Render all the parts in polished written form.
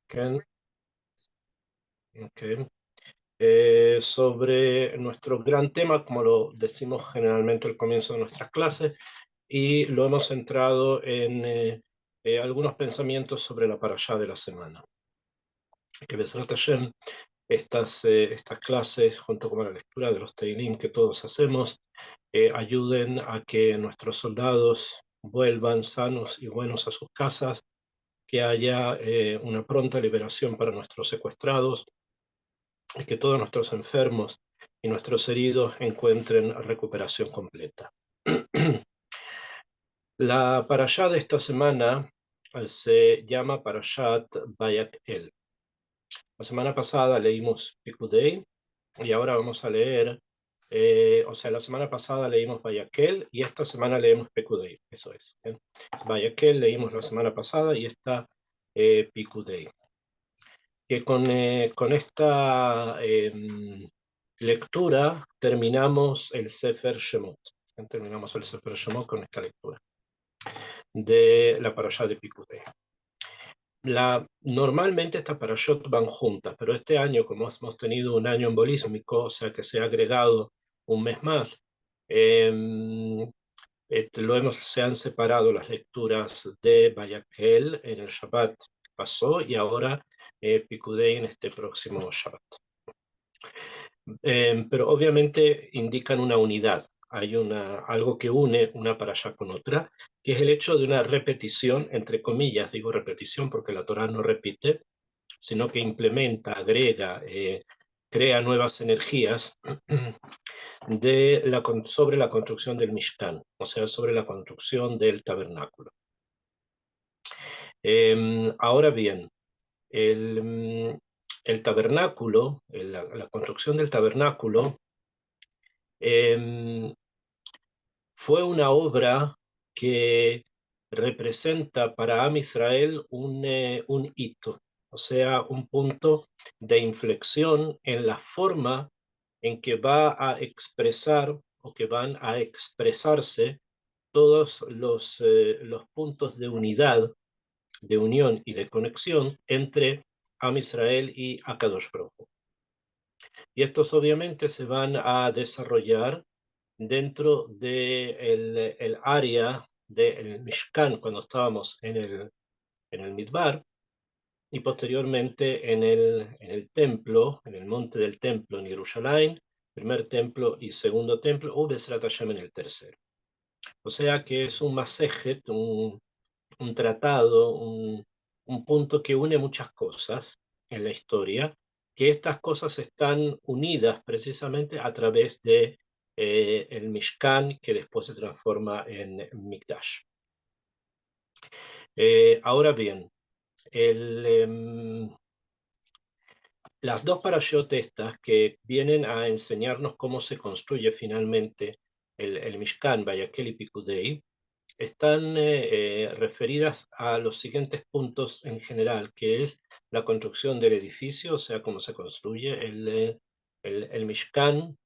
Ken, ok. Sobre nuestro gran tema, como lo decimos generalmente al comienzo de nuestras clases, y lo hemos centrado en algunos pensamientos sobre la parashá de la semana. Que Besrat Hashem, estas clases, junto con la lectura de los Teilim que todos hacemos, ayuden a que nuestros soldados vuelvan sanos y buenos a sus casas, que haya una pronta liberación para nuestros secuestrados, y que todos nuestros enfermos y nuestros heridos encuentren recuperación completa. La parashá de esta semana se llama Parashat Vayakhel. La semana pasada leímos Pikudei y ahora vamos a leer, la semana pasada leímos Vayakhel y esta semana leemos Pikudei, eso es. Vayakhel leímos la semana pasada y esta Pikudei. Que con esta lectura terminamos el Sefer Shemot. Terminamos el Sefer Shemot con esta lectura de la parashá de Pikudei. Normalmente estas parashot van juntas, pero este año, como hemos tenido un año embolísmico, o sea que se ha agregado un mes más, se han separado las lecturas de Vayakhel en el Shabbat que pasó y ahora Pikudei en este próximo Shabbat. Pero obviamente indican una unidad. Hay algo que une una parashá con otra, que es el hecho de una repetición, entre comillas, digo repetición porque la Torá no repite, sino que implementa, agrega, crea nuevas energías sobre la construcción del Mishkan, o sea, sobre la construcción del tabernáculo. Ahora bien, el tabernáculo, la construcción del tabernáculo, fue una obra que representa para Am Israel un hito, o sea, un punto de inflexión en la forma en que va a expresar o que van a expresarse todos los puntos de unidad, de unión y de conexión entre Am Israel y Akadosh Baruj Hu. Y estos obviamente se van a desarrollar dentro del área del Mishkan cuando estábamos en el Midbar y posteriormente en el templo, en el monte del templo en Jerusalén, primer templo y segundo templo, o Besrat Hashem en el tercero. O sea que es un masejet, un tratado, un punto que une muchas cosas en la historia, que estas cosas están unidas precisamente a través de el Mishkan, que después se transforma en Mikdash. Ahora bien, las dos parashot estas que vienen a enseñarnos cómo se construye finalmente el Mishkan, Vayakhel y Pikudei, están referidas a los siguientes puntos en general, que es la construcción del edificio, o sea, cómo se construye el Mishkan,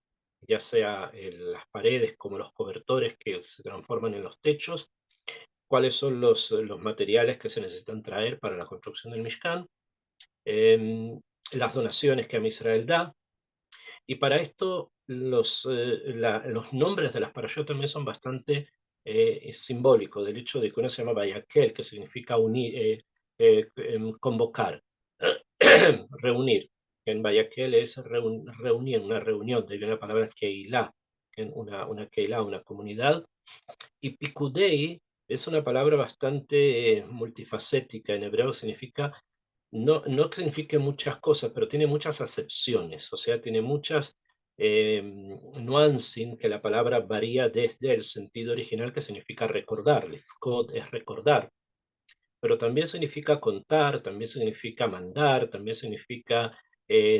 ya sea las paredes como los cobertores que se transforman en los techos, cuáles son los materiales que se necesitan traer para la construcción del Mishkan, las donaciones que Israel da, y para esto los nombres de las parashot también son bastante simbólicos, del hecho de que uno se llama Vayakhel, que significa convocar, reunir. En Vayakhel es reunir, una reunión, de la palabra Keilah, una Keilah, una comunidad. Y Pikudei es una palabra bastante multifacética, en hebreo significa no que signifique muchas cosas, pero tiene muchas acepciones, o sea, tiene muchas nuances que la palabra varía desde el sentido original que significa recordar. Lifkod es recordar, pero también significa contar, también significa mandar, también significa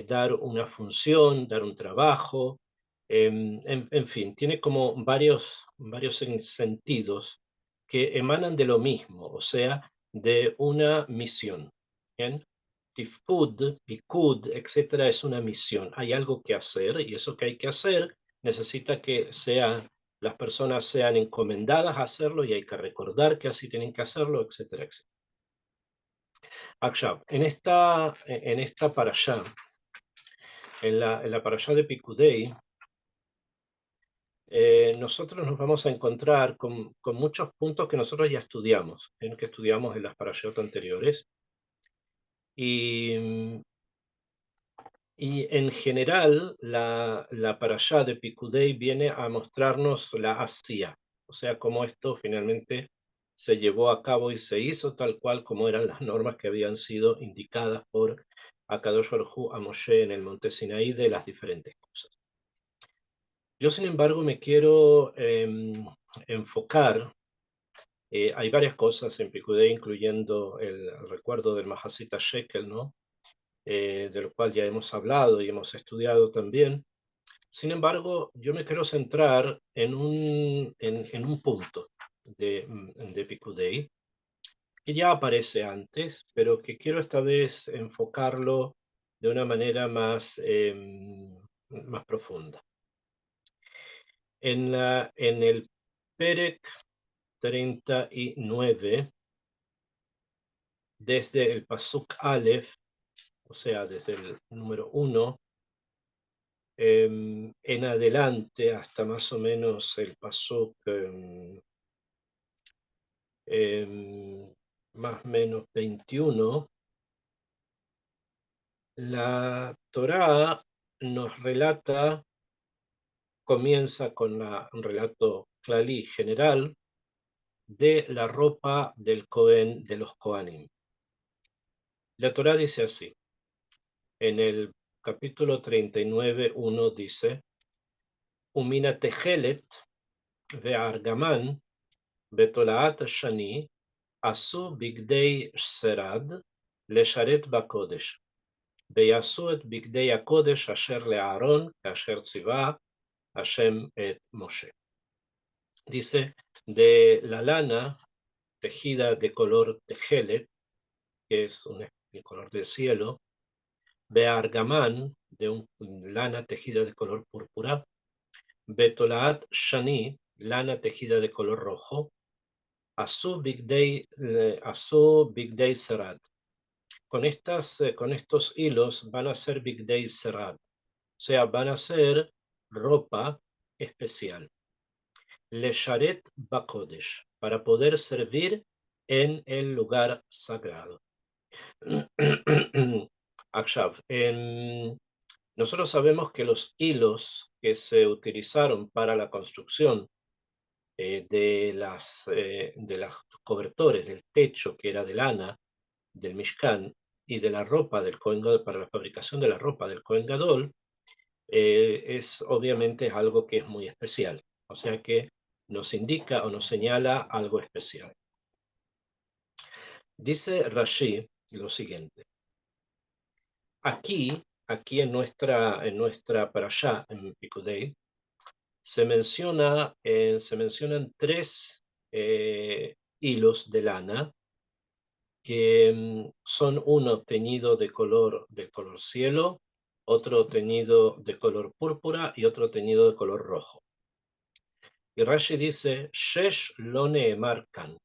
dar una función, dar un trabajo, en fin, tiene como varios sentidos que emanan de lo mismo, o sea, de una misión. ¿Bien? Tifkud, Pikud, etcétera, es una misión. Hay algo que hacer y eso que hay que hacer necesita que las personas sean encomendadas a hacerlo y hay que recordar que así tienen que hacerlo, etcétera, etcétera. Akshav, en esta parashá, en la parashá de Pikudei, nosotros nos vamos a encontrar con muchos puntos que nosotros ya estudiamos, que estudiamos en las parashot anteriores. Y, y en general, la parashá de Pikudei viene a mostrarnos la asía, o sea, cómo esto finalmente se llevó a cabo y se hizo tal cual como eran las normas que habían sido indicadas por Akadosh Baruj Hu a Moshe en el monte Sinaí de las diferentes cosas. Yo, sin embargo, me quiero enfocar. Hay varias cosas en Pikudei, incluyendo el recuerdo del Mahasita Shekel, ¿no? Del cual ya hemos hablado y hemos estudiado también. Sin embargo, yo me quiero centrar en un punto de Pikudei, que ya aparece antes, pero que quiero esta vez enfocarlo de una manera más profunda. En el Perek 39, desde el Pasuk Aleph, o sea, desde el número 1, en adelante hasta más o menos el Pasuk más o menos 21, la Torá nos relata, comienza con un relato clarí general de la ropa del Cohen, de los Kohanim. La Torá dice así, en el capítulo 39, 1 dice, Umina tejelet ve'argaman betolaat shani asu bigdei serad lesharet bakodesh. ויעשו את בגדי הקודש אשר לאהרון, כאשר ציווה Hashem et Moshe. Dice, de la lana tejida de color tejelet, que es el color del cielo, be'argamán, de lana tejida de color púrpura, betolaat shani, lana tejida de color rojo, asu bigdei serad. Con estos hilos van a ser bigdei serad, o sea, van a ser ropa especial. Lesharet bakodesh, para poder servir en el lugar sagrado. Akshav, nosotros sabemos que los hilos que se utilizaron para la construcción de las cobertores del techo, que era de lana, del Mishkan, y de la ropa del Kohen Gadol, para la fabricación de la ropa del Kohen Gadol, es obviamente algo que es muy especial. O sea que nos indica o nos señala algo especial. Dice Rashi lo siguiente. Aquí en nuestra parashá, en Pikudei, se mencionan 3 hilos de lana que son uno teñido de color cielo, otro teñido de color púrpura y otro teñido de color rojo. Y Rashi dice, Shesh lo neemar kan,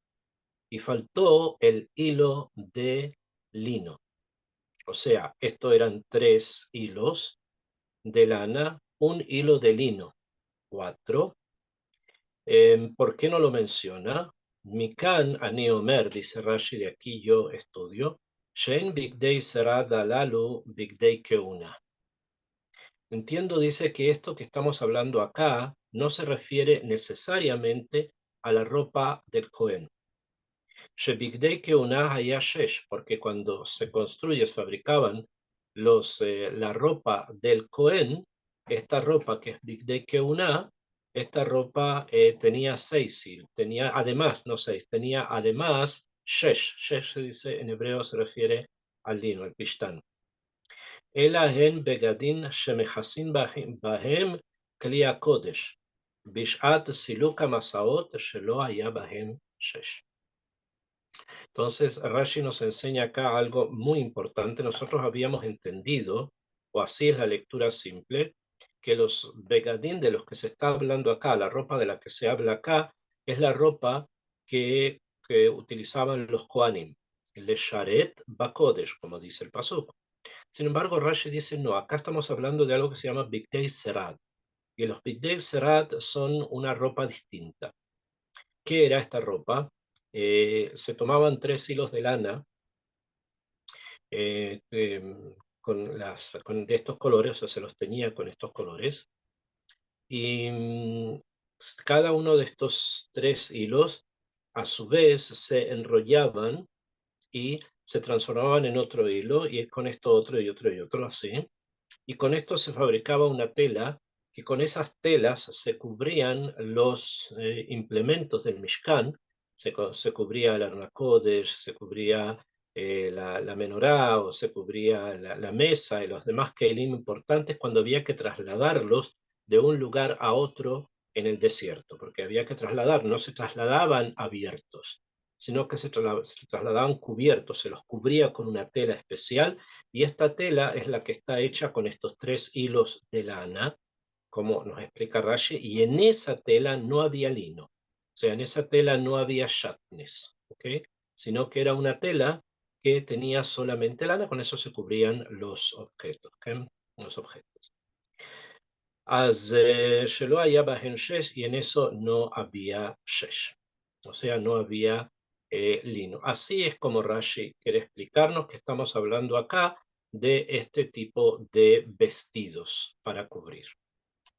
y faltó el hilo de lino. O sea, esto eran 3 hilos de lana, un hilo de lino, 4. ¿Por qué no lo menciona? Mikan ani omer, dice Rashi, de aquí yo estudio, Shein bigdei serad alalu bigdei keuna. Entiendo, dice, que esto que estamos hablando acá no se refiere necesariamente a la ropa del Cohen. Shebigdei keuna haya shesh, porque cuando se fabricaban la ropa del Cohen, esta ropa que es bigdei keuna, esta ropa tenía 6 hilos, tenía además, no 6, tenía además shesh. Shesh se dice en hebreo, se refiere al lino, al pishtán. אלא הן בגדין שמכסים בהם כלי הקודש, בשעת סילוק המסעות שלא היה בהם 6. Entonces, Rashi nos enseña acá algo muy importante. Nosotros habíamos entendido, o así es la lectura simple, que los begadín de los que se está hablando acá, la ropa de la que se habla acá, es la ropa que utilizaban los Kohanim. lesharet bakodesh, como dice el pasuk. Sin embargo, Rashi dice, no, acá estamos hablando de algo que se llama bigdei serad, y los bigdei serad son una ropa distinta. ¿Qué era esta ropa? Se tomaban 3 hilos de lana eh, de, con estos colores, o sea, se los tenía con estos colores, y cada uno de estos 3 hilos, a su vez, se enrollaban y se transformaban en otro hilo, y con esto otro y otro y otro, así. Y con esto se fabricaba una tela, que con esas telas se cubrían los implementos del Mishkan, se cubría el Arna Kodesh, se cubría la menorá, o se cubría la mesa y los demás kelim importantes cuando había que trasladarlos de un lugar a otro en el desierto, porque había que trasladar, no se trasladaban abiertos, sino que se trasladaban cubiertos, se los cubría con una tela especial, y esta tela es la que está hecha con estos 3 hilos de lana, como nos explica Rashi, y en esa tela no había lino. O sea, en esa tela no había shatnes, ¿okay? Sino que era una tela que tenía solamente lana, con eso se cubrían los objetos, ¿okay? Los objetos. Shelo haya bahen shesh, y en eso no había shesh. O sea, no había lino. Así es como Rashi quiere explicarnos que estamos hablando acá de este tipo de vestidos para cubrir.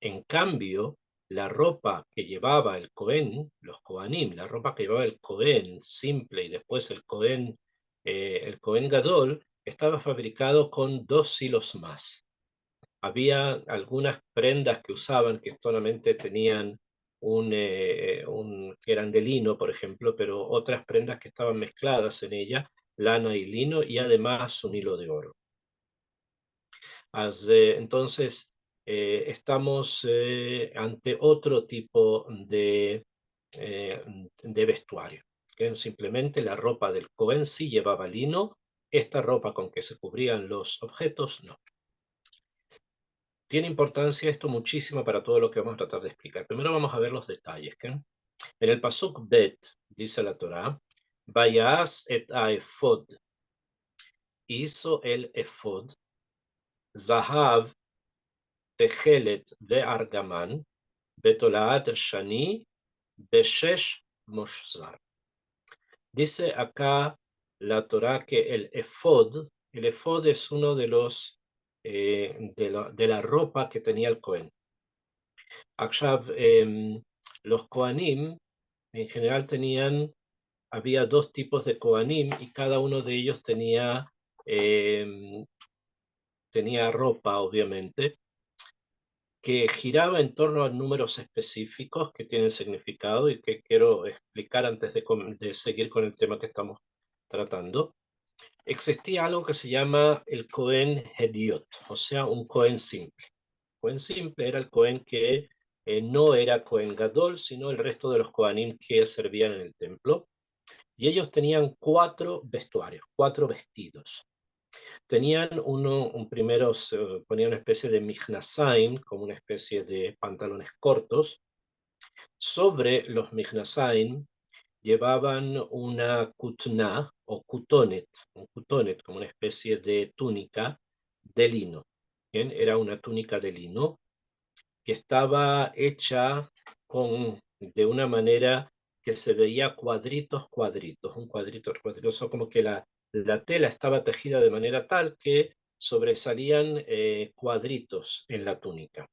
En cambio, la ropa que llevaba el Cohen, los Kohanim, la ropa que llevaba el Cohen simple y después el Cohen Gadol, estaba fabricado con 2 hilos más. Había algunas prendas que usaban que solamente tenían que eran de lino, por ejemplo, pero otras prendas que estaban mezcladas en ella, lana y lino, y además un hilo de oro. Entonces, estamos ante otro tipo de vestuario, que simplemente la ropa del Cohen sí llevaba lino, esta ropa con que se cubrían los objetos no. Tiene importancia esto muchísimo para todo lo que vamos a tratar de explicar. Primero vamos a ver los detalles. ¿Okay? En el Pasuk Bet, dice la Torá, Vayas et efod, hizo el efod, Zahav, tejelet ve argaman, betolaat shani, beshesh moshzar. Dice acá la Torá que el efod es uno de de la ropa que tenía el Cohen. Akshav, los Kohanim en general había 2 tipos de Kohanim, y cada uno de ellos tenía ropa, obviamente, que giraba en torno a números específicos que tienen significado y que quiero explicar antes de seguir con el tema que estamos tratando. Existía algo que se llama el Cohen Hediot, o sea, un Cohen simple. Cohen simple era el Cohen que no era Cohen Gadol, sino el resto de los Kohanim que servían en el templo. Y ellos tenían 4 vestuarios, 4 vestidos. Tenían primero se ponía una especie de michnasayim, como una especie de pantalones cortos. Sobre los michnasayim llevaban una kutna o kutonet, un kutonet, como una especie de túnica de lino. ¿Bien? Era una túnica de lino que estaba hecha de una manera que se veía cuadritos, cuadritos, un cuadrito, cuadrito, como que la tela estaba tejida de manera tal que sobresalían cuadritos en la túnica,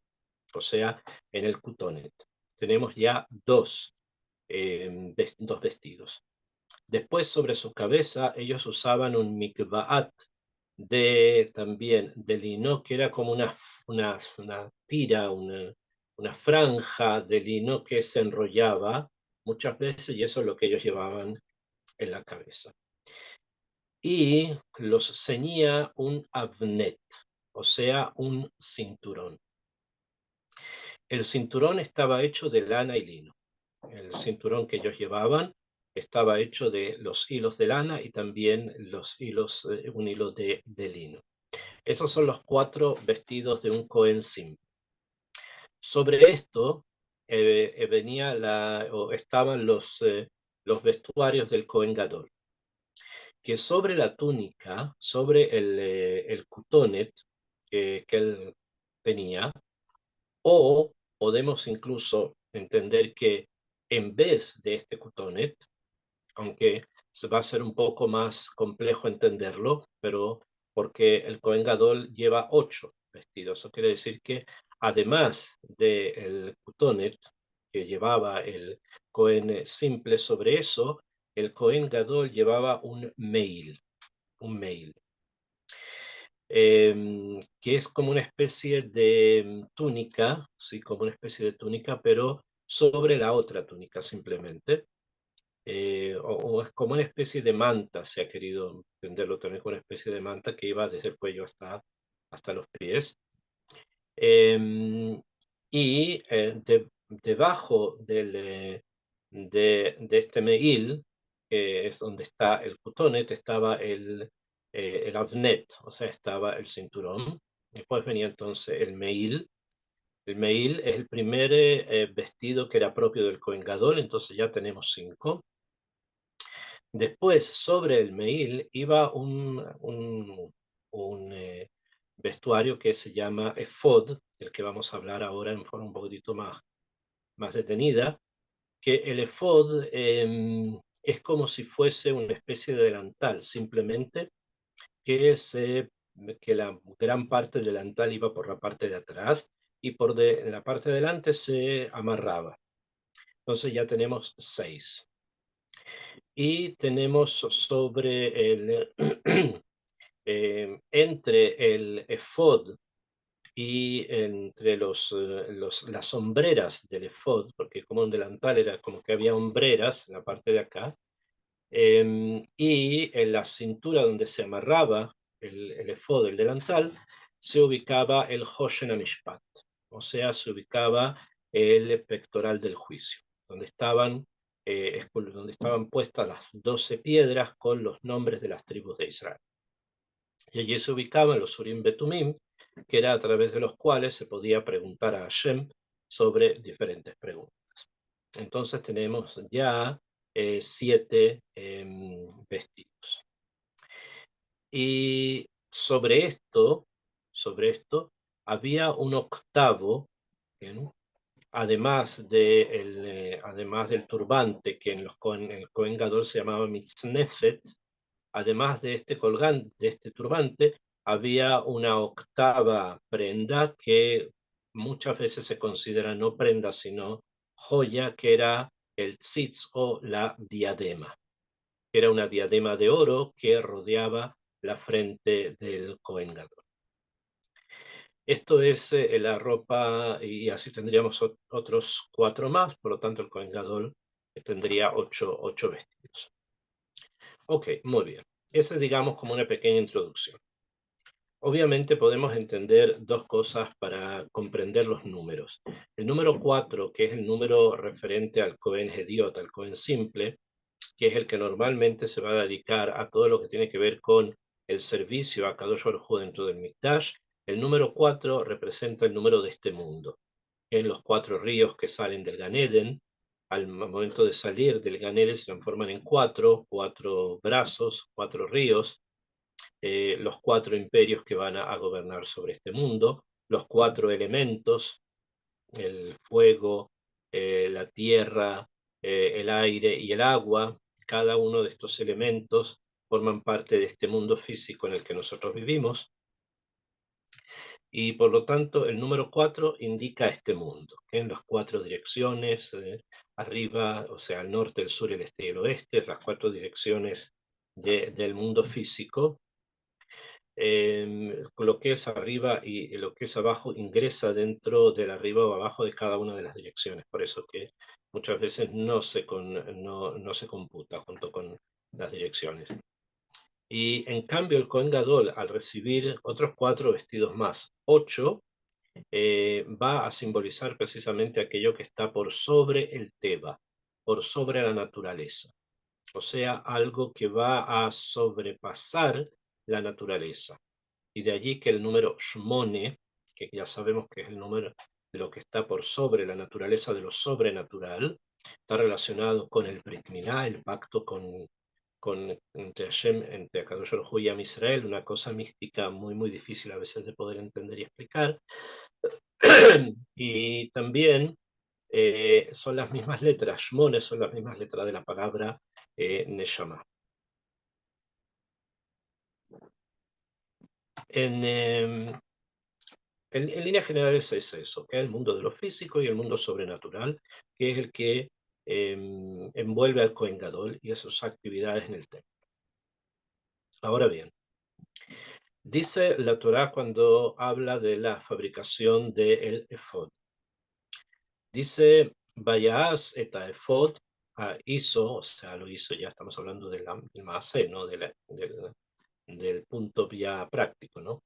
o sea, en el kutonet. Tenemos ya dos vestidos. Después, sobre su cabeza, ellos usaban un mikvaat también de lino, que era como una tira, una franja de lino que se enrollaba muchas veces, y eso es lo que ellos llevaban en la cabeza. Y los ceñía un avnet, o sea, un cinturón. El cinturón estaba hecho de lana y lino. El cinturón que ellos llevaban estaba hecho de los hilos de lana y también un hilo de lino. Esos son los 4 vestidos de un Cohen simple. Sobre esto estaban los vestuarios del Cohen Gadol. que sobre la túnica, sobre el cutonet que él tenía, o podemos incluso entender que en vez de este cutonet, aunque se va a ser un poco más complejo entenderlo, pero porque el Cohen Gadol lleva 8 vestidos. Eso quiere decir que además del cutonet que llevaba el Cohen simple, sobre eso, el Cohen Gadol llevaba un meil, que es como una especie de túnica, sí, como una especie de túnica, pero sobre la otra túnica simplemente. O es como una especie de manta, se ha querido entenderlo también como una especie de manta que iba desde el cuello hasta los pies. Em, y debajo de este meil, que es donde está el cutonet, estaba el avnet, o sea, estaba el cinturón. Después venía entonces el meil. El meil es el primer vestido que era propio del Cohen Gadol, entonces ya tenemos 5. Después, sobre el meil, iba un vestuario que se llama efod, del que vamos a hablar ahora en forma un poquitito más detenida, que el efod es como si fuese una especie de delantal, simplemente que la gran parte del delantal iba por la parte de atrás y la parte de delante se amarraba. Entonces ya tenemos 6. Y tenemos sobre entre el efod y entre las sombreras del efod, porque como un delantal era como que había hombreras en la parte de acá, y en la cintura donde se amarraba el efod, el delantal, se ubicaba el Hoshen HaMishpat, o sea, se ubicaba el pectoral del juicio, donde estaban puestas las 12 piedras con los nombres de las tribus de Israel. Y allí se ubicaban los Urim Betumim, que era a través de los cuales se podía preguntar a Hashem sobre diferentes preguntas. Entonces tenemos ya 7 vestidos. Y había un octavo, ¿bien? Además del turbante, que en el Cohen Gadol se llamaba mitznefet. Además de este colgante, de este turbante, había una octava prenda que muchas veces se considera no prenda, sino joya, que era el tzitz o la diadema. Era una diadema de oro que rodeaba la frente del Cohen Gadol. Esto es la ropa, y así tendríamos otros 4 más, por lo tanto el Cohen Gadol tendría 8 vestidos. Ok, muy bien. Esa es, digamos, como una pequeña introducción. Obviamente podemos entender 2 cosas para comprender los números. El número 4, que es el número referente al Cohen Hediot, al Cohen simple, que es el que normalmente se va a dedicar a todo lo que tiene que ver con el servicio a Kadosh Baruj Hu dentro del Mikdash. El número 4 representa el número de este mundo. En los 4 ríos que salen del Gan Eden, al momento de salir del Gan Eden se transforman en 4 brazos, 4 ríos, los 4 imperios que van a gobernar sobre este mundo, los 4 elementos, el fuego, la tierra, el aire y el agua. Cada uno de estos elementos forman parte de este mundo físico en el que nosotros vivimos, y por lo tanto el número 4 indica este mundo, que en las 4 direcciones, arriba, o sea, el norte, el sur, el este y el oeste, las 4 direcciones del mundo físico. Lo que es arriba y lo que es abajo ingresa dentro del arriba o abajo de cada una de las direcciones, por eso que muchas veces no se computa junto con las direcciones. Y en cambio el Cohen Gadol, al recibir otros 4 vestidos más, 8, va a simbolizar precisamente aquello que está por sobre el Teba, por sobre la naturaleza. O sea, algo que va a sobrepasar la naturaleza. Y de allí que el número Shmone, que ya sabemos que es el número de lo que está por sobre la naturaleza, de lo sobrenatural, está relacionado con el Brit Milá, el pacto con entre Hashem, entre Akadosh Baruj Hu y Am Israel, una cosa mística muy, muy difícil a veces de poder entender y explicar. Y también son las mismas letras, Shmone son las mismas letras de la palabra Neshama. En líneas generales es eso, que es el mundo de lo físico y el mundo sobrenatural, que es el que envuelve al Kohen Gadol y a sus actividades en el templo. Ahora bien, dice la Torá cuando habla de la fabricación del efod. Dice, Vayas et efod hizo, o sea, lo hizo, ya estamos hablando del maaseh, ¿no? Del punto ya práctico, ¿no?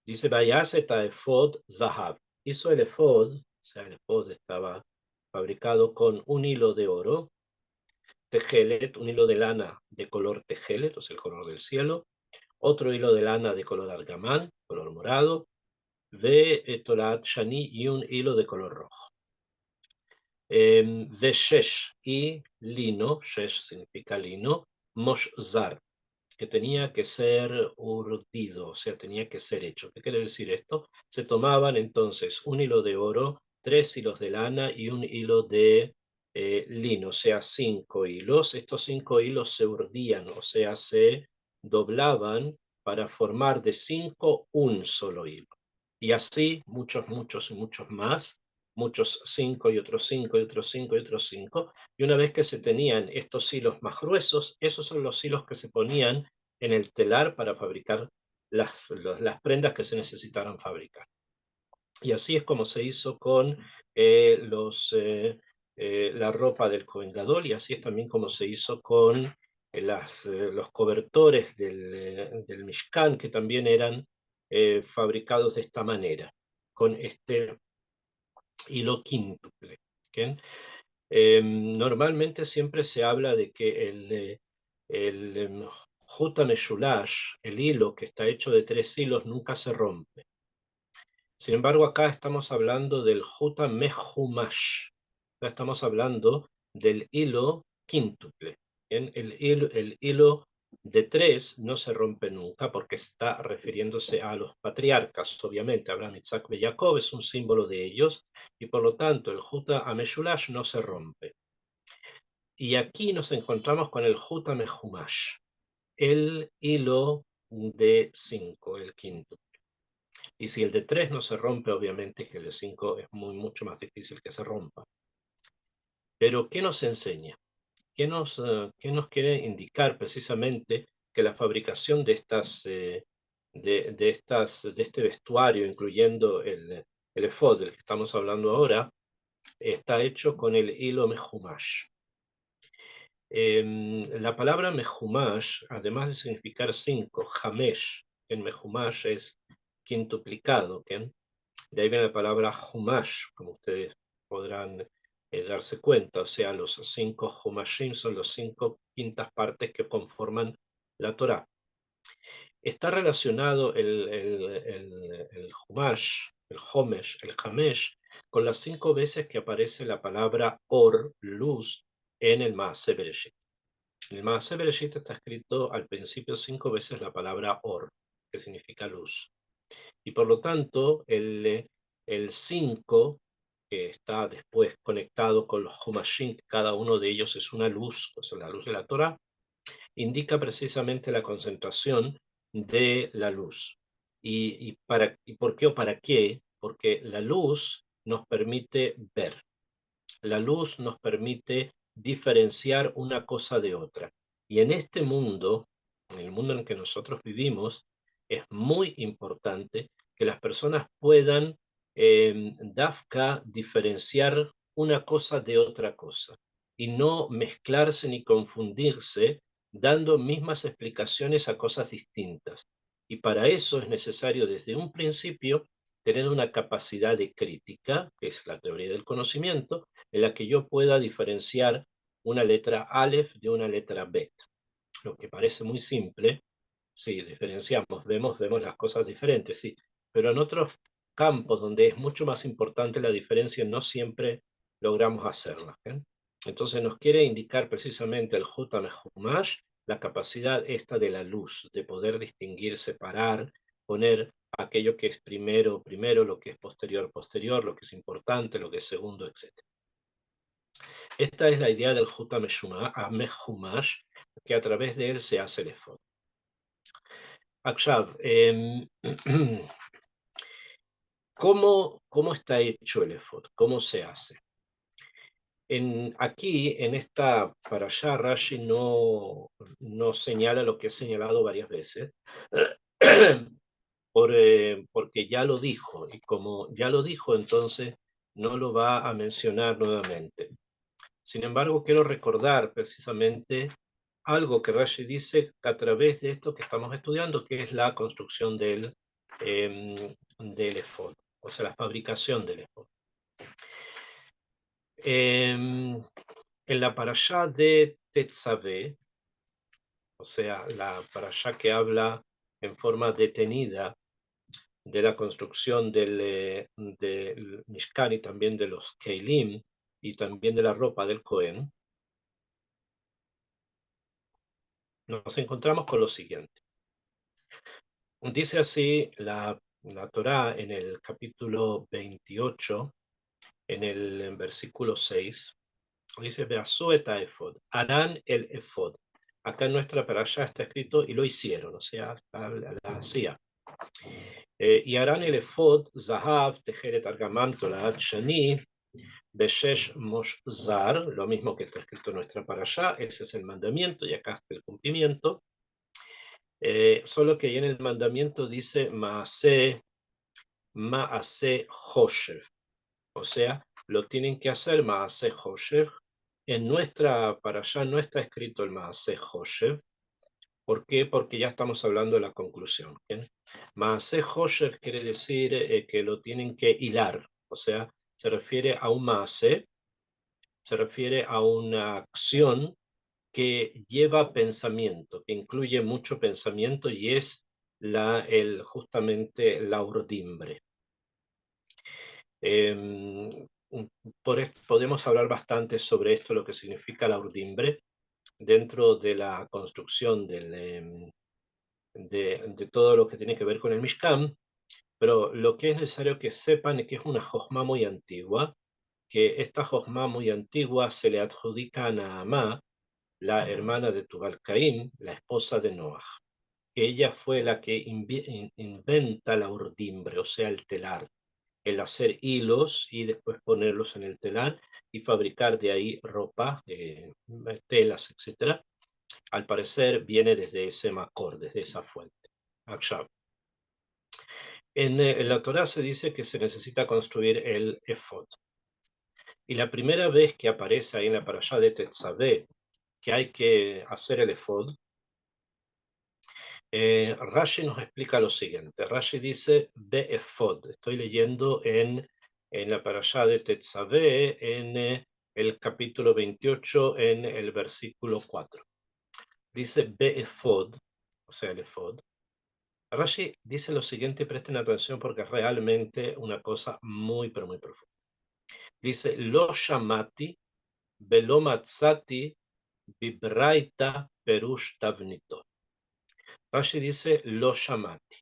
Dice, Vayas et efod zahab. Hizo el efod, o sea, el efod estaba fabricado con un hilo de oro, tejelet, un hilo de lana de color tejelet, o sea, el color del cielo, otro hilo de lana de color argamán, color morado, de tolat shani y un hilo de color rojo. De shesh y lino, shesh significa lino, moshzar, que tenía que ser urdido, o sea, tenía que ser hecho. ¿Qué quiere decir esto? Se tomaban entonces un hilo de oro, 3 hilos de lana y un hilo de lino, o sea, 5 hilos. Estos 5 hilos se urdían, o sea, se doblaban para formar de 5 un solo hilo. Y así muchos, muchos y muchos más, muchos 5 y otros 5 y otros 5 y otros 5. Y una vez que se tenían estos hilos más gruesos, esos son los hilos que se ponían en el telar para fabricar las prendas que se necesitaran fabricar. Y así es como se hizo con la ropa del Kohen Gadol, y así es también como se hizo con los cobertores del Mishkan, que también eran fabricados de esta manera, con este hilo quíntuple. ¿Okay? Normalmente siempre se habla de que el Juta Meshulash, el hilo que está hecho de 3 hilos, nunca se rompe. Sin embargo, acá estamos hablando del Juta Mehumash. Acá estamos hablando del hilo quíntuple. El hilo de 3 no se rompe nunca porque está refiriéndose a los patriarcas. Obviamente, Abraham, Isaac y Jacob es un símbolo de ellos y por lo tanto el Juta Ameshulash no se rompe. Y aquí nos encontramos con el Juta Mehumash, el hilo de 5, el quinto. Y si el de 3 no se rompe, obviamente que el de 5 es mucho más difícil que se rompa. Pero, ¿qué nos enseña? ¿Qué nos quiere indicar precisamente que la fabricación de este vestuario, incluyendo el efod del que estamos hablando ahora, está hecho con el hilo mehumash? La palabra mehumash, además de significar 5, hamesh, en mehumash es quintuplicado, ¿okay? De ahí viene la palabra humash, como ustedes podrán darse cuenta, o sea, los 5 humashim son los 5 quintas partes que conforman la Torá. Está relacionado el humash, el homesh, el hamesh, con las 5 veces que aparece la palabra or, luz, en el Maaseh Bereshit. En el Maaseh Bereshit está escrito al principio 5 veces la palabra or, que significa luz. Y por lo tanto, el 5, que está después conectado con los Humashim, cada uno de ellos es una luz, o sea, la luz de la Torah, indica precisamente la concentración de la luz. ¿Y por qué o para qué? Porque la luz nos permite ver. La luz nos permite diferenciar una cosa de otra. Y en este mundo, en el mundo en el que nosotros vivimos, es muy importante que las personas puedan dafka diferenciar una cosa de otra cosa y no mezclarse ni confundirse dando mismas explicaciones a cosas distintas. Y para eso es necesario desde un principio tener una capacidad de crítica, que es la teoría del conocimiento, en la que yo pueda diferenciar una letra Aleph de una letra Bet. Lo que parece muy simple, sí, diferenciamos, vemos las cosas diferentes, sí, pero en otros campos donde es mucho más importante la diferencia no siempre logramos hacerla. Entonces nos quiere indicar precisamente el Juta Mehumash la capacidad esta de la luz, de poder distinguir, separar, poner aquello que es primero, primero, lo que es posterior, posterior, lo que es importante, lo que es segundo, etc. Esta es la idea del Jut HaMechumash, que a través de él se hace el efod. Akshav, ¿cómo está hecho el efod? ¿Cómo se hace? Aquí, en esta parashá, Rashi no señala lo que he señalado varias veces, porque ya lo dijo, y como ya lo dijo, entonces no lo va a mencionar nuevamente. Sin embargo, quiero recordar precisamente algo que Rashi dice a través de esto que estamos estudiando, que es la construcción del efod, o sea, la fabricación del efod. En la parashá de Tetzaveh, o sea, la parashá que habla en forma detenida de la construcción del Mishkan y también de los Keilim y también de la ropa del Cohen, nos encontramos con lo siguiente. Dice así la Torá en el capítulo 28, en el versículo 6, dice, Beasú et efod, harán el efod. Acá en nuestra parashá está escrito, y lo hicieron, o sea, la hacía. Y harán el efod, Zahav, Tejeret Argamam, Tolaat Shani, Beshesh Moshzar, lo mismo que está escrito en nuestra parashá, ese es el mandamiento, y acá está el cumplimiento. Solo que ahí en el mandamiento dice Maase Hoshev, o sea, lo tienen que hacer Maase Hoshev. En nuestra parashá no está escrito el Maase Hoshev. ¿Por qué? Porque ya estamos hablando de la conclusión. Maase Hoshev quiere decir que lo tienen que hilar, o sea, se refiere a un Maase, se refiere a una acción que lleva pensamiento, que incluye mucho pensamiento y es justamente la urdimbre. Podemos hablar bastante sobre esto, lo que significa la urdimbre, dentro de la construcción de todo lo que tiene que ver con el Mishkan, pero lo que es necesario que sepan es que es una jojma muy antigua, que esta jojma muy antigua se le adjudica a Naamá, la hermana de Tubal Caín, la esposa de Noah. Ella fue la que inventa la urdimbre, o sea, el telar, el hacer hilos y después ponerlos en el telar y fabricar de ahí ropa, telas, etc. Al parecer viene desde ese macor, desde esa fuente. En la Torá se dice que se necesita construir el efod. Y la primera vez que aparece ahí en la parashá de Tetzaveh que hay que hacer el efod, Rashi nos explica lo siguiente. Rashi dice Be'efod. Estoy leyendo en la parashá de Tetzaveh, en el capítulo 28, en el versículo 4. Dice Be'efod, o sea, el efod. Rashi dice lo siguiente, y presten atención porque es realmente una cosa muy, pero muy profunda. Dice, Lo shamati, velo matzati, bibraita perush tavnito. Rashi dice, Lo shamati,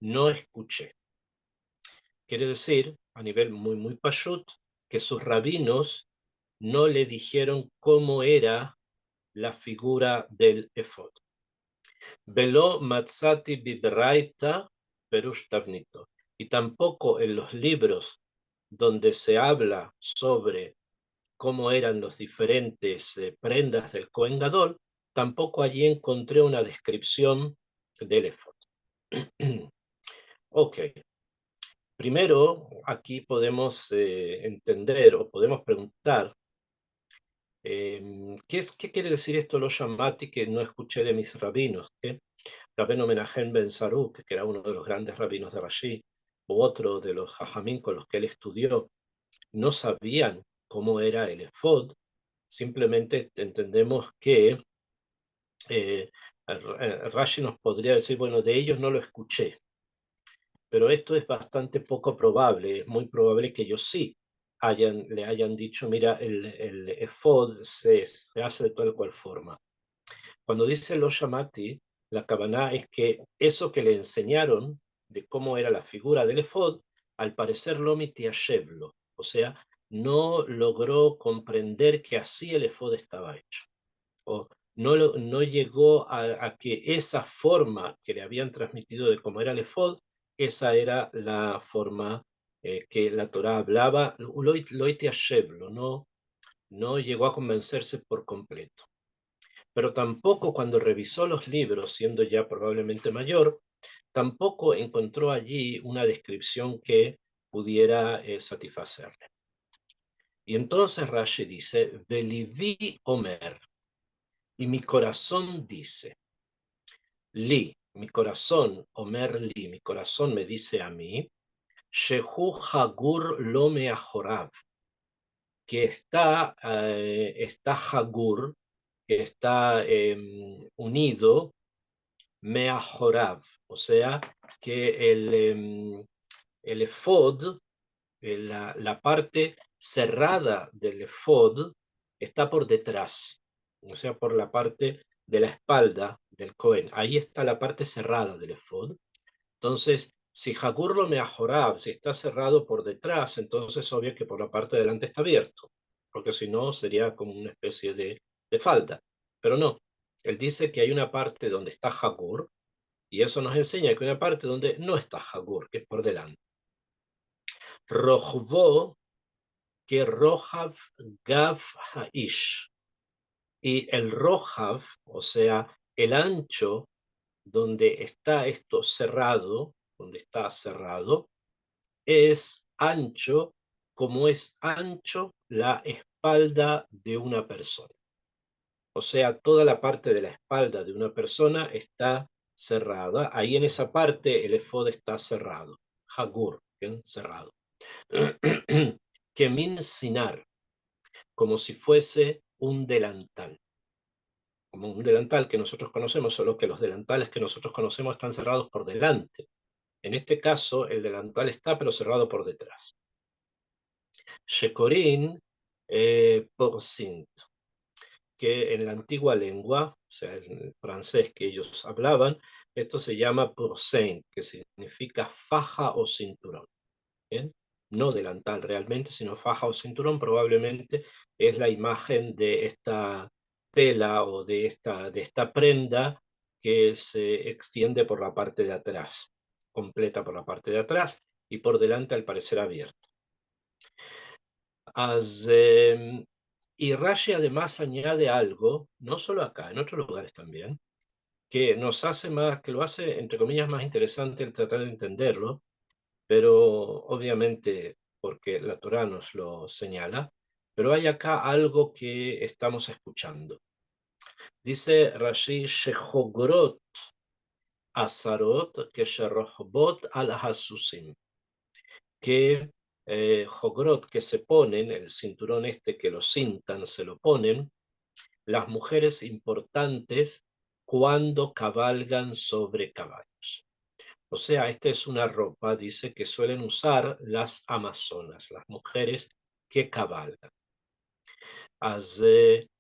no escuché. Quiere decir, a nivel muy, muy pashut, que sus rabinos no le dijeron cómo era la figura del efod. Velo matzati bibraita perush tavnito. Y tampoco en los libros donde se habla sobre cómo eran los diferentes prendas del Kohen Gadol, tampoco allí encontré una descripción del efod. Ok. Primero, aquí podemos entender o podemos preguntar ¿qué quiere decir esto lo shamati que no escuché de mis rabinos? Rabbeinu Menahem Ben Saruk, que era uno de los grandes rabinos de Rashi, u otro de los jajamín con los que él estudió, no sabían cómo era el efod. Simplemente entendemos que Rashi nos podría decir, bueno, de ellos no lo escuché, pero esto es bastante poco probable. Es muy probable que ellos sí le hayan dicho, mira, el efod se hace de tal cual forma. Cuando dice lo shamati, la kavaná es que eso que le enseñaron de cómo era la figura del efod, al parecer lo mitiasheblo, o sea, no logró comprender que así el efod estaba hecho, o no llegó a que esa forma que le habían transmitido de cómo era el efod, esa era la forma que la Torá hablaba, lo itiasheblo, no llegó a convencerse por completo. Pero tampoco cuando revisó los libros, siendo ya probablemente mayor, tampoco encontró allí una descripción que pudiera satisfacerle. Y entonces Rashi dice, Velivi Omer, y mi corazón dice, Li, mi corazón, Omer Li, mi corazón me dice a mí, Shehu Hagur lo meajorav, que está Hagur, que está unido Meajorav, o sea que el efod, la parte cerrada del efod, está por detrás, o sea, por la parte de la espalda del Cohen. Ahí está la parte cerrada del efod. Entonces, si Hagur lo Meajorav, si está cerrado por detrás, entonces es obvio que por la parte de delante está abierto, porque si no sería como una especie de falda. Pero no, él dice que hay una parte donde está Hagur, y eso nos enseña que hay una parte donde no está Hagur, que es por delante. Rojvo, que Rojav Gav Haish. Y el Rojav, o sea, el ancho donde está esto cerrado, donde está cerrado, es ancho como es ancho la espalda de una persona. O sea, toda la parte de la espalda de una persona está cerrada. Ahí en esa parte el efod está cerrado. Hagur, ¿bien? Cerrado. Kemin sinar, como si fuese un delantal. Como un delantal que nosotros conocemos, solo que los delantales que nosotros conocemos están cerrados por delante. En este caso, el delantal está, pero cerrado por detrás. Shekorin porcint, que en la antigua lengua, o sea, en el francés que ellos hablaban, esto se llama pourcent, que significa faja o cinturón. ¿Bien? No delantal realmente, sino faja o cinturón, probablemente es la imagen de esta tela o de esta prenda que se extiende por la parte de atrás, completa por la parte de atrás y por delante al parecer abierta. Y Rashi además añade algo, no solo acá, en otros lugares también, que nos hace más, que lo hace entre comillas más interesante el tratar de entenderlo, pero obviamente porque la Torá nos lo señala, pero hay acá algo que estamos escuchando. Dice Rashi, Shehogrot Asarot Kesherohbot al Hasusim, que Jogrot que se ponen, el cinturón este que lo cintan, se lo ponen, las mujeres importantes cuando cabalgan sobre caballos. O sea, esta es una ropa, dice, que suelen usar las amazonas, las mujeres que cabalgan.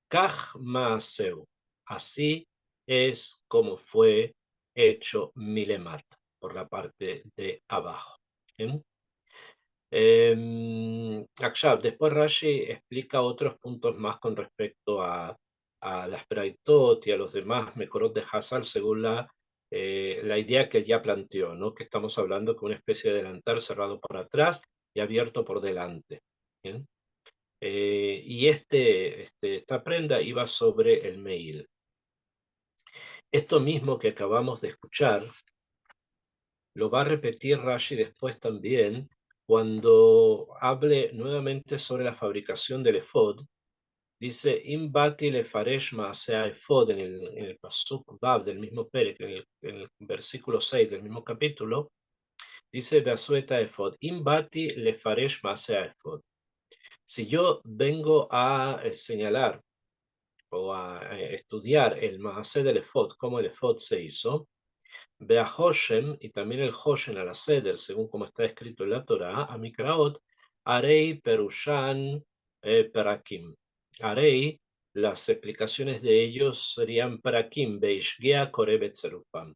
Kach Maaseu, así es como fue hecho Milemat, por la parte de abajo. ¿Bien? Después Rashi explica otros puntos más con respecto a las Braitot y a los demás Mekorot de Hazal según la idea que él ya planteó, ¿no? Que estamos hablando de una especie de delantal cerrado por atrás y abierto por delante. ¿Bien? Y esta prenda iba sobre el Meil. Esto mismo que acabamos de escuchar lo va a repetir Rashi después también cuando hable nuevamente sobre la fabricación del efod. Dice, Imbati le faresh maaseh efod en el pasuk Vav del mismo Perek, en el versículo 6 del mismo capítulo, dice, Beasueta efod, Imbati le faresh maaseh efod. Si yo vengo a señalar o a estudiar el maaseh del efod, cómo el efod se hizo, Ve a Hoshem, y también el Hoshem a la Seder, según como está escrito en la Torah, a Mikraot, Arei Perushan Perakim. Arei las explicaciones de ellos serían prakim beishgia korebet zerufam.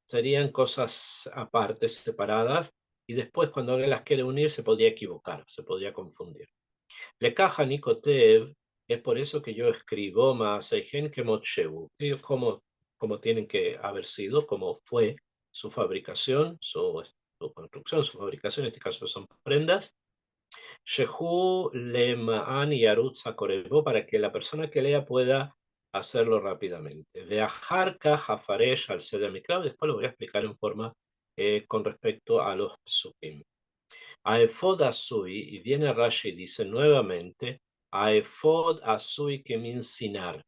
Serían cosas aparte, separadas, y después cuando alguien las quiere unir se podría equivocar, se podría confundir. Lekaja Nikotev, es por eso que yo escribo Maaseihen Kemot Shevu, como tienen que haber sido, como fue su fabricación, su construcción, su fabricación, en este caso son prendas. Shehu Lemaan y Arutza Korebo, para que la persona que lea pueda hacerlo rápidamente. De Ajarka Jafaresh al Seder Mikra, después lo voy a explicar en forma con respecto a los psukim. Aefod Asui, y viene Rashi y dice nuevamente, Aefod Asui Kemin Sinar.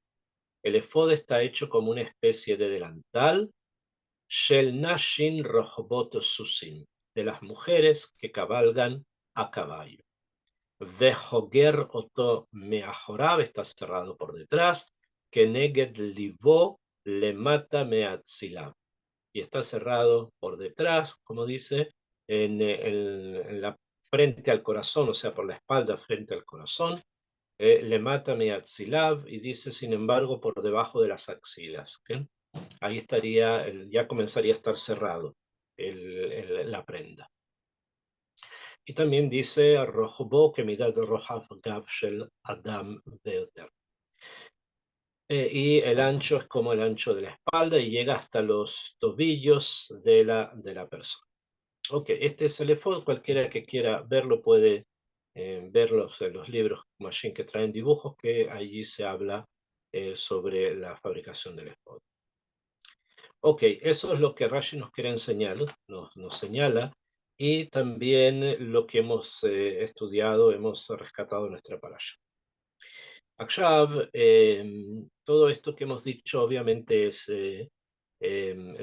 El efod está hecho como una especie de delantal, Shel Nashin Rohbot Susim, de las mujeres que cabalgan a caballo. Vejoger Oto Meajorav, está cerrado por detrás, Keneged Livo le mata Meatzilav, y está cerrado por detrás, como dice, en la frente al corazón, o sea, por la espalda frente al corazón, le mata Meatzilav, y dice, sin embargo, por debajo de las axilas. ¿Okay? Ahí estaría, ya comenzaría a estar cerrado la prenda. Y también dice, Rohbo que midad rojav gav shel Adam beoter. Y el ancho es como el ancho de la espalda y llega hasta los tobillos de la persona. Ok, este es el efod, cualquiera que quiera verlo puede verlos en los libros Machine que traen dibujos, que allí se habla sobre la fabricación del efod. Ok, eso es lo que Rashi nos quiere enseñar, nos señala, y también lo que hemos estudiado, hemos rescatado en nuestra parasha. Akshav, todo esto que hemos dicho obviamente es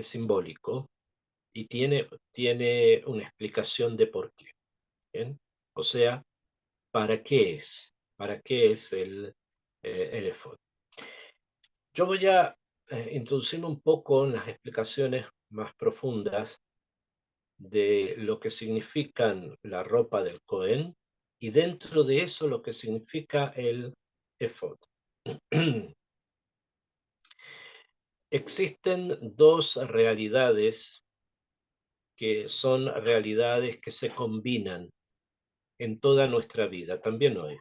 simbólico y tiene una explicación de por qué. ¿Bien? O sea, ¿para qué es? ¿Para qué es el efod? Yo voy a introducirme un poco en las explicaciones más profundas de lo que significan la ropa del Cohen y dentro de eso lo que significa el efod. Existen dos realidades que son realidades que se combinan en toda nuestra vida, también hoy,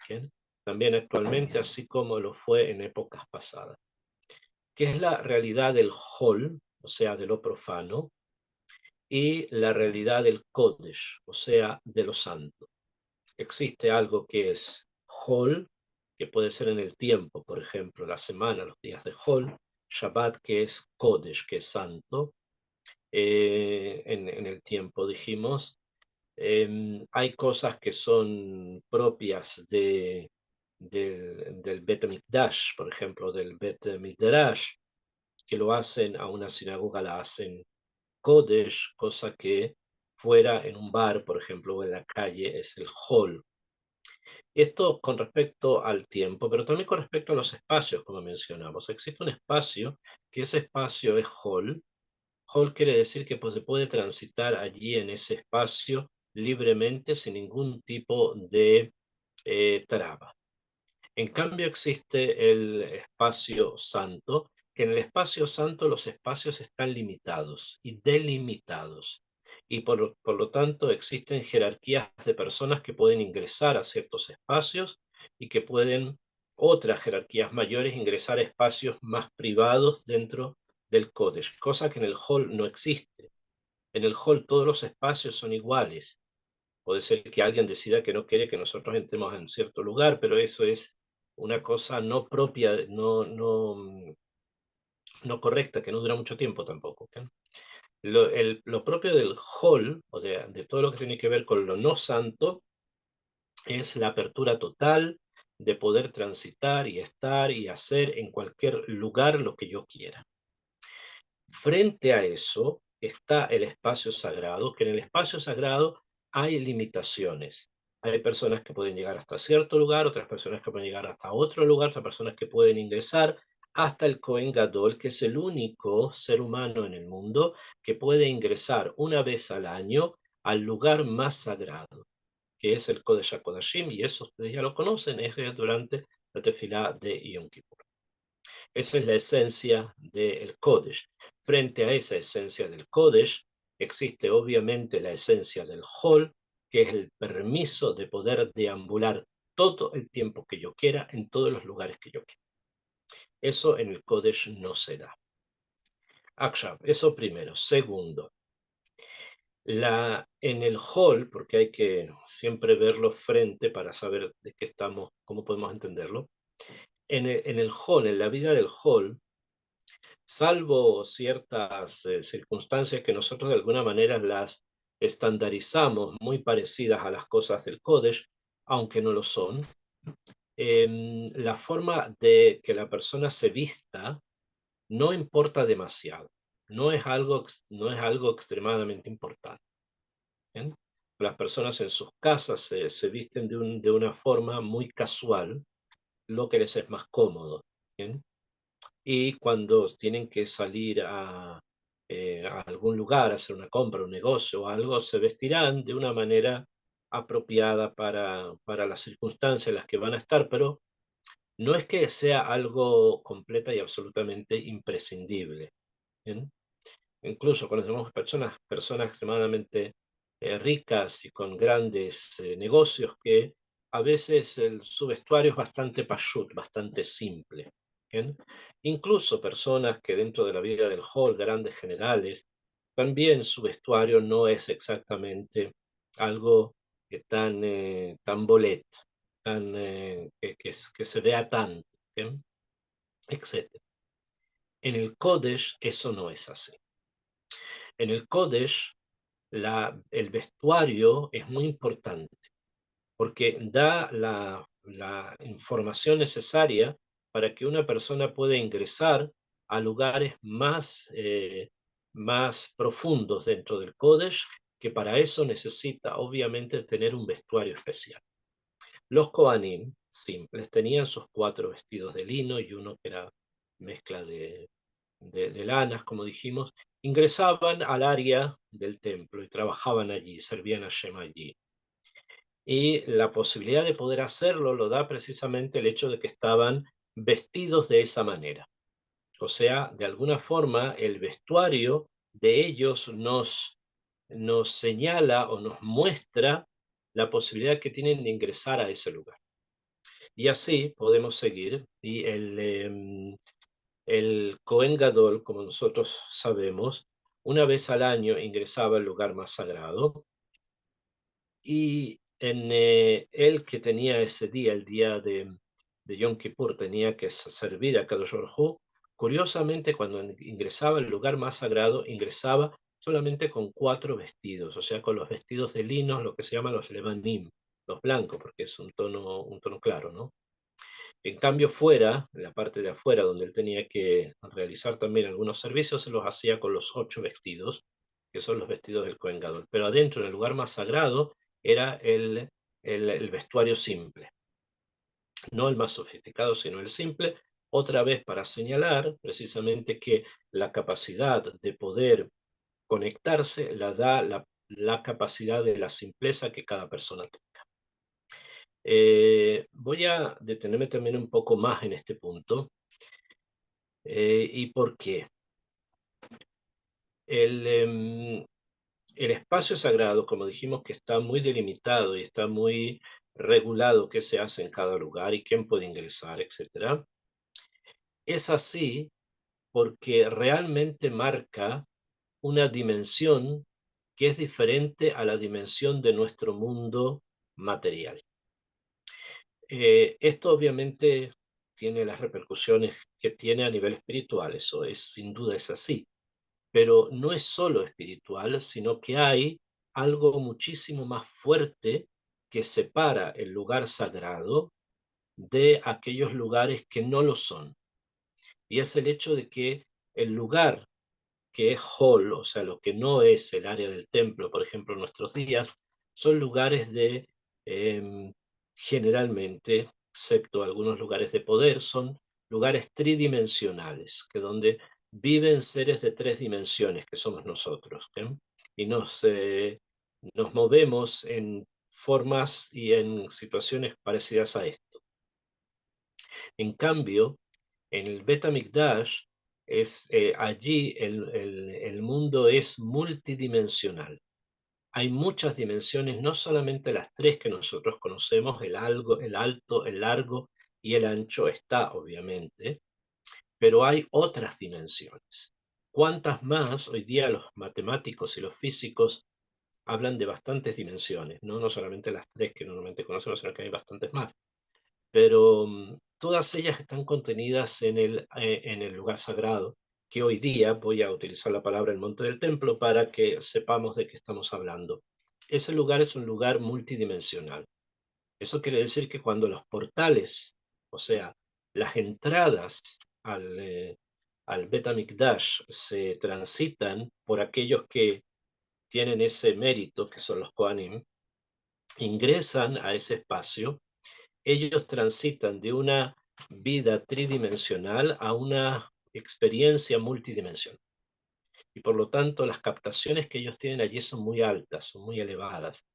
¿bien? También actualmente, así como lo fue en épocas pasadas, que es la realidad del Hol, o sea, de lo profano, y la realidad del Kodesh, o sea, de lo santo. Existe algo que es Hol, que puede ser en el tiempo, por ejemplo, la semana, los días de Hol, Shabbat, que es Kodesh, que es santo, en el tiempo dijimos. Hay cosas que son propias del Bet Mikdash, por ejemplo, del Bet Midrash, que lo hacen a una sinagoga, la hacen Kodesh, cosa que fuera en un bar, por ejemplo, o en la calle, es el Hol. Esto con respecto al tiempo, pero también con respecto a los espacios, como mencionamos. Existe un espacio, que ese espacio es Hol. Hall quiere decir que pues, se puede transitar allí en ese espacio libremente sin ningún tipo de traba. En cambio existe el espacio santo, que en el espacio santo los espacios están limitados y delimitados. Y por lo tanto existen jerarquías de personas que pueden ingresar a ciertos espacios y que pueden otras jerarquías mayores ingresar a espacios más privados dentro del Kodesh, cosa que en el hall no existe. En el hall todos los espacios son iguales. Puede ser que alguien decida que no quiere que nosotros entremos en cierto lugar, pero eso es una cosa no propia, no correcta, que no dura mucho tiempo tampoco. ¿Okay? Lo propio del hall, o de todo lo que tiene que ver con lo no santo, es la apertura total de poder transitar y estar y hacer en cualquier lugar lo que yo quiera. Frente a eso está el espacio sagrado, que en el espacio sagrado hay limitaciones. Hay personas que pueden llegar hasta cierto lugar, otras personas que pueden llegar hasta otro lugar, otras personas que pueden ingresar hasta el Kohen Gadol, que es el único ser humano en el mundo que puede ingresar una vez al año al lugar más sagrado, que es el Kodesh HaKodashim, y eso ustedes ya lo conocen, es durante la tefilá de Yom Kippur. Esa es la esencia del Kodesh. Frente a esa esencia del Kodesh, existe obviamente la esencia del Hol, que es el permiso de poder deambular todo el tiempo que yo quiera, en todos los lugares que yo quiera. Eso en el Kodesh no se da. Akshav, eso primero. Segundo, en el Hol, porque hay que siempre verlo frente para saber de qué estamos, cómo podemos entenderlo. En el Hol, en la vida del Hol, salvo ciertas circunstancias que nosotros de alguna manera las estandarizamos muy parecidas a las cosas del Kodesh, aunque no lo son, la forma de que la persona se vista no importa demasiado, no es algo extremadamente importante. ¿Bien? Las personas en sus casas se visten de una forma muy casual, lo que les es más cómodo. ¿Bien? Y cuando tienen que salir a algún lugar, a hacer una compra, un negocio o algo, se vestirán de una manera apropiada para las circunstancias en las que van a estar, pero no es que sea algo completa y absolutamente imprescindible. ¿Bien? Incluso conocemos personas extremadamente ricas y con grandes negocios que a veces su vestuario es bastante pashut, bastante simple. ¿Bien? Incluso personas que dentro de la vida del hall, grandes generales, también su vestuario no es exactamente algo tan bolet, que se vea tanto, ¿bien? Etcétera. En el Kodesh eso no es así. En el Kodesh el vestuario es muy importante porque da la información necesaria para que una persona pueda ingresar a lugares más profundos dentro del Kodesh, que para eso necesita obviamente tener un vestuario especial. Los Kohanim simples tenían sus 4 vestidos de lino y uno que era mezcla de lanas, como dijimos, ingresaban al área del templo y trabajaban allí, servían a Hashem allí. Y la posibilidad de poder hacerlo lo da precisamente el hecho de que estaban vestidos de esa manera. O sea, de alguna forma, el vestuario de ellos nos señala o nos muestra la posibilidad que tienen de ingresar a ese lugar. Y así podemos seguir. Y el Cohen Gadol, como nosotros sabemos, una vez al año ingresaba al lugar más sagrado y él que tenía ese día, el día de Yom Kippur, tenía que servir a Kadosh Baruj Hu. Curiosamente, cuando ingresaba al lugar más sagrado, ingresaba solamente con 4 vestidos, o sea, con los vestidos de lino, lo que se llaman los levanim, los blancos, porque es un tono claro, ¿no? En cambio, fuera, en la parte de afuera, donde él tenía que realizar también algunos servicios, se los hacía con los 8 vestidos, que son los vestidos del Kohen Gadol. Pero adentro, en el lugar más sagrado, era el vestuario simple. No el más sofisticado, sino el simple. Otra vez para señalar precisamente que la capacidad de poder conectarse la da la capacidad de la simpleza que cada persona tiene. Voy a detenerme también un poco más en este punto. ¿Y por qué? El espacio sagrado, como dijimos, que está muy delimitado y está muy regulado qué se hace en cada lugar y quién puede ingresar, etc. Es así porque realmente marca una dimensión que es diferente a la dimensión de nuestro mundo material. Esto obviamente tiene las repercusiones que tiene a nivel espiritual, eso es, sin duda es así, pero no es solo espiritual, sino que hay algo muchísimo más fuerte que separa el lugar sagrado de aquellos lugares que no lo son. Y es el hecho de que el lugar que es hall, o sea, lo que no es el área del templo, por ejemplo, en nuestros días, son lugares generalmente, excepto algunos lugares de poder, son lugares tridimensionales, que donde viven seres de 3 dimensiones, que somos nosotros, ¿eh? Y nos movemos en formas y en situaciones parecidas a esto. En cambio, en el Bet HaMikdash, allí el mundo es multidimensional. Hay muchas dimensiones, no solamente las tres que nosotros conocemos, el alto, el largo y el ancho está, obviamente, pero hay otras dimensiones. ¿Cuántas más? Hoy día los matemáticos y los físicos hablan de bastantes dimensiones, ¿no? No solamente las tres que normalmente conocemos, sino que hay bastantes más. Pero todas ellas están contenidas en el lugar sagrado, que hoy día voy a utilizar la palabra el monte del templo para que sepamos de qué estamos hablando. Ese lugar es un lugar multidimensional. Eso quiere decir que cuando los portales, o sea, las entradas al Bet HaMikdash se transitan por aquellos que tienen ese mérito, que son los Kohanim, ingresan a ese espacio, ellos transitan de una vida tridimensional a una experiencia multidimensional. Y por lo tanto, las captaciones que ellos tienen allí son muy altas, son muy elevadas.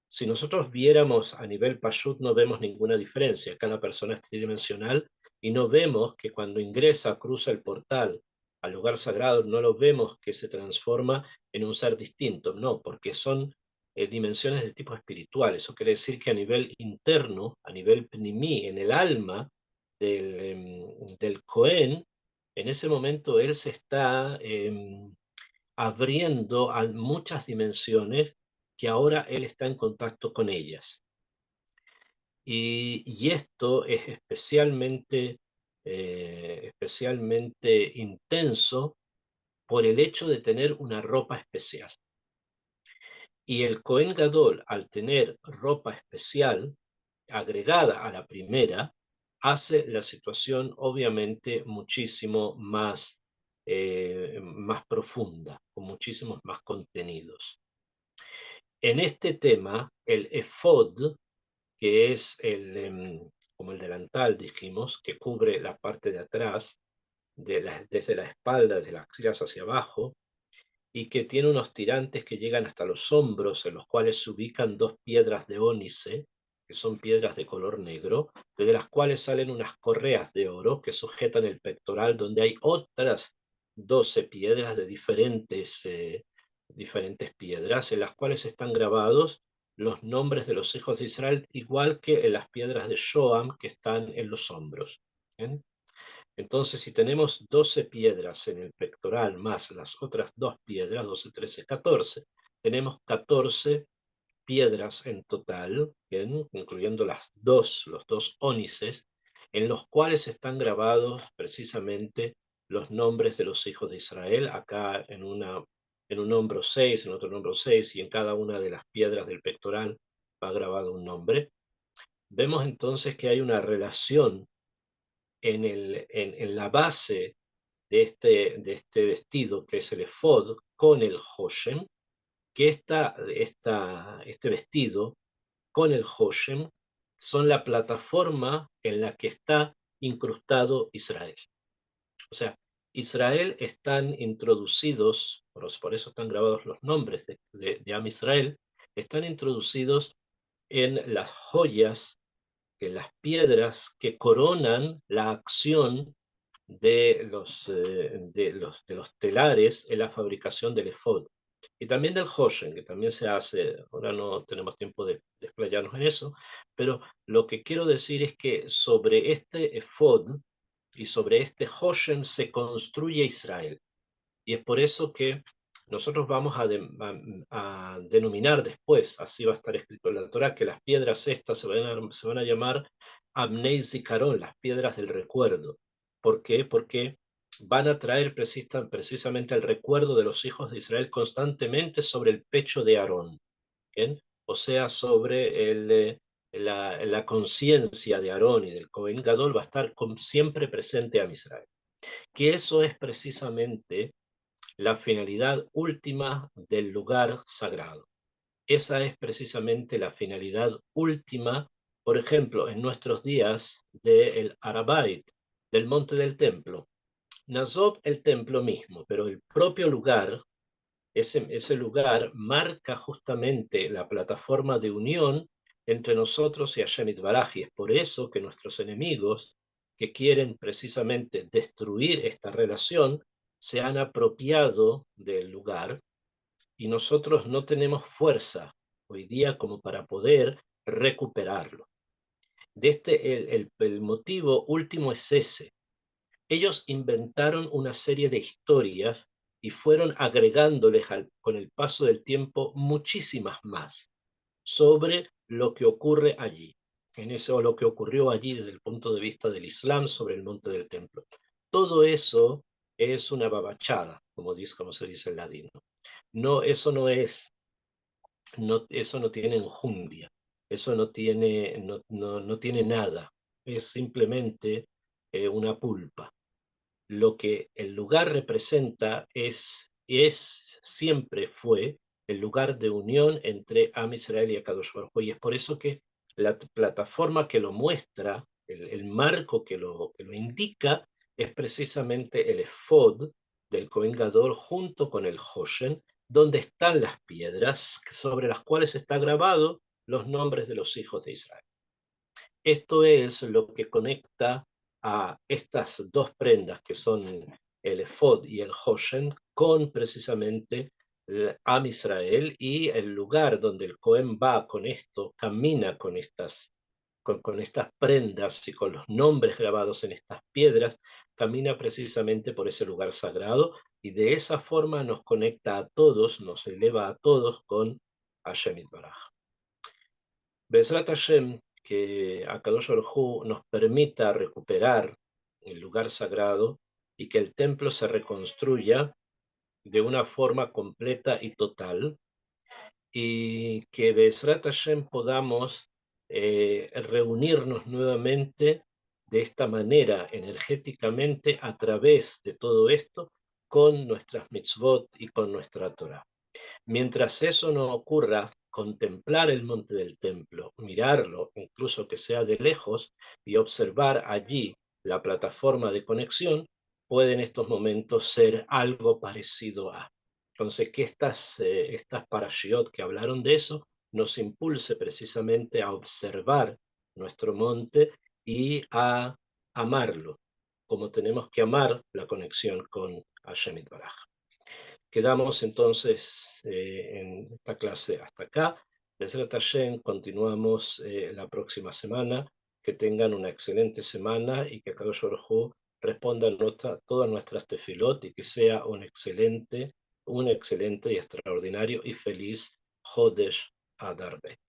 Si nosotros viéramos a nivel Pashut, no vemos ninguna diferencia. Cada persona es tridimensional y no vemos que cuando ingresa, cruza el portal al lugar sagrado, no lo vemos que se transforma en un ser distinto. No, porque son dimensiones de tipo espiritual. Eso quiere decir que a nivel interno, a nivel pnimí, en el alma del Cohen, en ese momento él se está abriendo a muchas dimensiones que ahora él está en contacto con ellas. Y esto es especialmente intenso por el hecho de tener una ropa especial. Y el Cohen Gadol, al tener ropa especial agregada a la primera, hace la situación obviamente muchísimo más profunda, con muchísimos más contenidos. En este tema, el efod, que es como el delantal, dijimos, que cubre la parte de atrás, desde la espalda, de las axilas hacia abajo, y que tiene unos tirantes que llegan hasta los hombros, en los cuales se ubican dos piedras de ónice, que son piedras de color negro, de las cuales salen unas correas de oro que sujetan el pectoral, donde hay otras 12 piedras de diferentes piedras, en las cuales están grabados los nombres de los hijos de Israel, igual que en las piedras de Shoam que están en los hombros. ¿Bien? Entonces, si tenemos 12 piedras en el pectoral más las otras dos piedras, 12, 13, 14, tenemos 14 piedras en total, ¿bien? Incluyendo los dos ónices, en los cuales están grabados precisamente los nombres de los hijos de Israel, acá en un hombro 6, en otro hombro 6, y en cada una de las piedras del pectoral va grabado un nombre. Vemos entonces que hay una relación en la base de este vestido, que es el efod, con el hoshem, que este vestido con el hoshem son la plataforma en la que está incrustado Israel. O sea, Israel están introducidos, por eso están grabados los nombres de Am Israel, están introducidos en las joyas, en las piedras que coronan la acción de los telares en la fabricación del efod. Y también del hoshen, que también se hace, ahora no tenemos tiempo de explayarnos en eso, pero lo que quiero decir es que sobre este efod y sobre este hoshen se construye Israel. Y es por eso que nosotros vamos a denominar después, así va a estar escrito en la Torá, que las piedras estas se van a llamar Abnei Zikaron, las piedras del recuerdo. ¿Por qué? Porque van a traer precisamente el recuerdo de los hijos de Israel constantemente sobre el pecho de Aarón, ¿bien? O sea, sobre la conciencia de Aarón y del Cohen Gadol va a estar siempre presente a Israel. Que eso es precisamente la finalidad última del lugar sagrado. Esa es precisamente la finalidad última, por ejemplo, en nuestros días del Arabait, del monte del templo. Nazov el templo mismo, pero el propio lugar, ese lugar marca justamente la plataforma de unión entre nosotros y Hashem Yitbaraj, y es por eso que nuestros enemigos que quieren precisamente destruir esta relación se han apropiado del lugar y nosotros no tenemos fuerza hoy día como para poder recuperarlo. El motivo último es ese. Ellos inventaron una serie de historias y fueron agregándoles con el paso del tiempo muchísimas más sobre lo que ocurre allí, o lo que ocurrió allí desde el punto de vista del Islam sobre el monte del templo. Todo eso es una babachada, como se dice en ladino. No, eso no tiene enjundia, eso no tiene nada, es simplemente una pulpa. Lo que el lugar representa siempre fue el lugar de unión entre Am Israel y Akadosh Baruj Hu. Y es por eso que la plataforma que lo muestra, el marco que lo indica, es precisamente el efod del Kohen Gadol junto con el Hoshen, donde están las piedras sobre las cuales está grabado los nombres de los hijos de Israel. Esto es lo que conecta a estas dos prendas que son el efod y el hoshen con precisamente Am Israel y el lugar donde el Cohen va con esto, camina con estas prendas y con los nombres grabados en estas piedras, camina precisamente por ese lugar sagrado y de esa forma nos conecta a todos, nos eleva a todos con Hashem Yitbaraj. Bezrat Hashem, que Akadosh Baruj Hu nos permita recuperar el lugar sagrado y que el templo se reconstruya de una forma completa y total, y que Bezrat Hashem podamos reunirnos nuevamente de esta manera energéticamente a través de todo esto con nuestras mitzvot y con nuestra Torah. Mientras eso no ocurra, contemplar el monte del templo, mirarlo, incluso que sea de lejos, y observar allí la plataforma de conexión, puede en estos momentos ser algo parecido a. Entonces, que estas parashiot que hablaron de eso nos impulse precisamente a observar nuestro monte y a amarlo, como tenemos que amar la conexión con Hashem Yitbaraj. Quedamos entonces en esta clase hasta acá. Bezrat Hashem, continuamos la próxima semana. Que tengan una excelente semana y que Akadosh Baruj Hu responda a todas nuestras tefilot y que sea un excelente y extraordinario y feliz Jodesh Adar Bet.